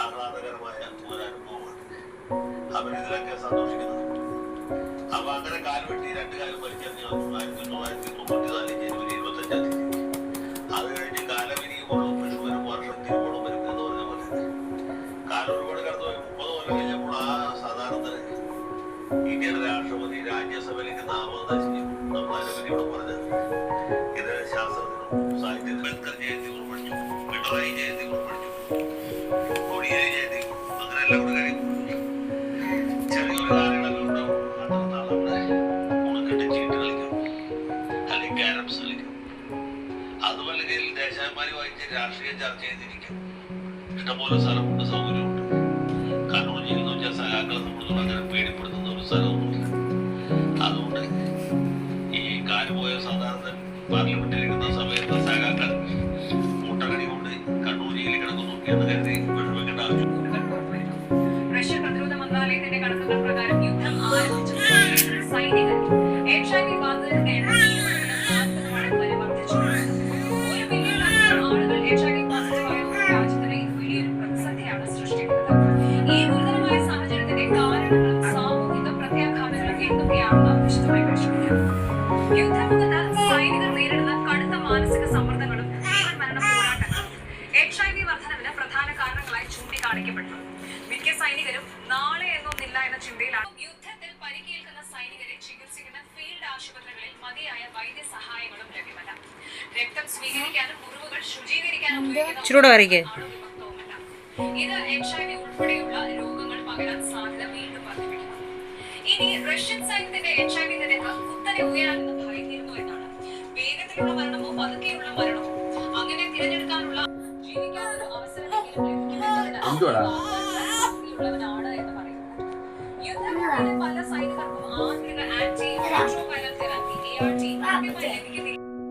ആഹ്ലാദകരമായ ഒരു അനുഭവമാണ്. അവരിതിലൊക്കെ സന്തോഷിക്കുന്നത്. അപ്പൊ അങ്ങനെ കാൽവെട്ടി രണ്ട് കാലം വലിച്ചെറിഞ്ഞു 1994 ജനുവരി 25 അത് കഴിഞ്ഞ് കാലവിനിയുമുള്ള വിഷു വരും വർഷം തിരുവോണം വരും എന്ന് പറഞ്ഞ പോലെ കാലം ഒരുപാട് കടന്നുപോയി. 30 കൊല്ലം കഴിഞ്ഞപ്പോൾ ആ സാധാരണ ഇന്ത്യയുടെ രാഷ്ട്രപതി രാജ്യസഭയിലേക്ക് നാമനിർദ്ദേശം നമ്മൾ അനുമതിയോട് പറഞ്ഞത് ഇത് ശാസ്ത്രത്തിനും സാഹിത്യത്തിനും അംബേദ്കർ ജയന്തി കുറിപ്പിച്ചു, പിണറായി ജയന്തി കുറിപ്പിച്ചു, കോടിയേരി ജയന്തി, അങ്ങനെ എല്ലാം കൂടെ കഴിയും. ചെറിയൊരു കാലയളവിലുണ്ടാവും. നമ്മുടെ ഉണക്കിട്ട് ചീട്ട് കളിക്കും, അല്ലെങ്കിൽ ക്യാരംസ് കളിക്കും. അതുമല്ലെങ്കിൽ ദേശാഭിമാനി വായിച്ച് രാഷ്ട്രീയം ചർച്ച ചെയ്തിരിക്കും. ഇഷ്ടംപോലെ സ്ഥലമുണ്ട്, സൗകര്യമുണ്ട്. കണ്ണൂർ ജില്ല വെച്ചാൽ സഹാക്കളെ നമ്മളൊന്നും അങ്ങനെ പേടിപ്പെടുത്തുന്ന ഒരു സ്ഥലമൊന്നുമില്ല. അതുകൊണ്ട് ഈ കാലുപോയ സാധാരണ പാർലമെന്റിലിരിക്കുന്ന സമയത്ത് സഹാക്കൾ കൂട്ടകടി കൊണ്ട് കണ്ണൂർ ജില്ലയിൽ കിടക്കുന്നു എന്ന് കരുതി വിഷമിക്കേണ്ട ആവശ്യം. റഷ്യൻ പ്രതിരോധ മന്ത്രാലയത്തിന്റെ കണക്കുകൾ പ്രകാരം യുദ്ധം ആരംഭിച്ച സൈനികർ HIV ബാധിതരുടെ എണ്ണം 40 മടങ്ങ് വരെ വർദ്ധിച്ചു. 1 മില്യണിലധികം ആളുകൾ HIV പോസിറ്റീവായ രാജ്യത്തിന് ഇത് വലിയൊരു പ്രതിസന്ധിയാണ് സൃഷ്ടിക്കുന്നത്. ഈ ഗുരുതരമായ സാഹചര്യത്തിന്റെ കാരണങ്ങളും സാമൂഹിക പ്രത്യാഘാതങ്ങളും എന്തൊക്കെയാണെന്ന് വിശദമായി പരിശോധിക്കാം. യുദ്ധമുഖത്ത് സൈനികർ നേരിടുന്ന കടുത്ത മാനസിക സമ്മർദ്ദങ്ങളും ജീവൻ മരണ പോരാട്ടങ്ങളും HIV വർധനവിന് പ്രധാന കാരണങ്ങളായി ചൂണ്ടിക്കാണിക്കപ്പെട്ടു. മിക്ക സൈനികരും നാളെ എന്നൊന്നില്ല എന്ന ചിന്തയിലാണ്. യുദ്ധത്തിൽ പരിക്കേൽക്കുന്ന സൈനികരെ ചികിത്സിക്കുന്ന ഫീൽഡ് ആശുപത്രികളിൽ മതിയായ വൈദ്യസഹായങ്ങളും ലഭ്യമല്ല. രക്തം സ്വീകരിക്കാനും മുറിവുകൾ ശുചീകരിക്കാനും ഇത് HIV ഉൾപ്പെടെയുള്ള രോഗങ്ങൾ പകരാൻ സാധ്യത വീണ്ടും വർദ്ധിപ്പിക്കുന്നു. ഇനി റഷ്യൻ സൈന്യത്തിന്റെ HIV നിരക്ക് കുത്തനെ ഉയരാനെന്ന് ഭയന്നിരുന്നു എന്നാണ്. വേഗത്തിലുള്ള മരണമോ പതുക്കെയുള്ള മരണമോ അങ്ങനെ തിരഞ്ഞെടുക്കാനുള്ള ജീവിക്കാനുള്ള അവസരമെങ്കിലും ലഭിക്കുമെന്നതിനാണ് എന്ന് പറയുന്നത്. യുദ്ധകാലത്ത് പല സൈനികർക്കും ആധുനിക ആന്റി റിട്രോവൈറൽ തെറാപ്പി ART ലഭ്യമായി ലഭിക്കുന്നില്ല.